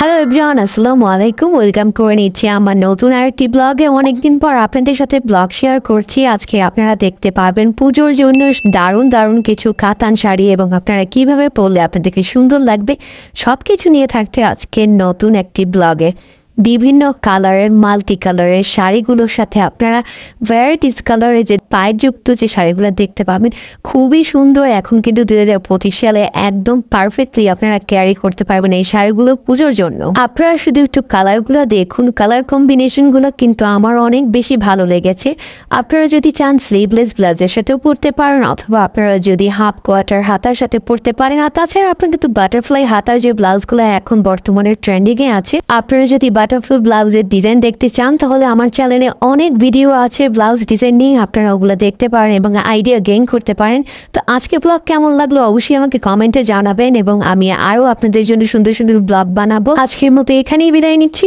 Hello everyone, আসসালামু আলাইকুম। Welcome করে নিচ্ছি আমার নতুন আরেকটি ব্লগে। অনেকদিন পর আপনাদের সাথে ব্লগ শেয়ার করছি। আজকে আপনারা দেখতে পাবেন পুজোর জন্য দারুণ দারুণ কিছু কাতান শাড়ি এবং আপনারা কিভাবে পরলে আপনাদেরকে সুন্দর লাগবে সব কিছু নিয়ে থাকছে আজকে নতুন একটি ব্লগে। বিভিন্ন কালারের মাল্টি কালারের শাড়িগুলোর সাথে আপনারা ভ্যারাইটিস কালারের যে পায়যুক্ত যে শাড়িগুলো দেখতে পাবেন খুবই সুন্দর। এখন কিন্তু 2025 সালে একদম পারফেক্টলি আপনারা ক্যারি করতে পারবেন এই শাড়িগুলো পুজোর জন্য। আপনারা শুধু একটু কালারগুলো দেখুন, কালার কম্বিনেশনগুলো কিন্তু আমার অনেক বেশি ভালো লেগেছে। আপনারা যদি চান স্লিভলেস ব্লাউজের সাথেও পরতে পারেন, অথবা আপনারা যদি হাফ কোয়ার্টার হাতার সাথে পরতে পারেন। আর তাছাড়া আপনারা কিন্তু বাটারফ্লাই হাতার যে ব্লাউজগুলো এখন বর্তমানে ট্রেন্ডিংয়ে আছে, আপনারা যদি বাটারফ্লাই ব্লাউজের ডিজাইন দেখতে চান তাহলে আমার চ্যানেলে অনেক ভিডিও আছে ব্লাউজ ডিজাইন নিয়ে, আপনারা ওগুলো দেখতে পারেন এবং আইডিয়া গেইন করতে পারেন। তো আজকে ব্লগ কেমন লাগলো অবশ্যই আমাকে কমেন্টে জানাবেন এবং আমি আরও আপনাদের জন্য সুন্দর সুন্দর ব্লগ বানাবো। আজকের মতো এখানেই বিদায় নিচ্ছি।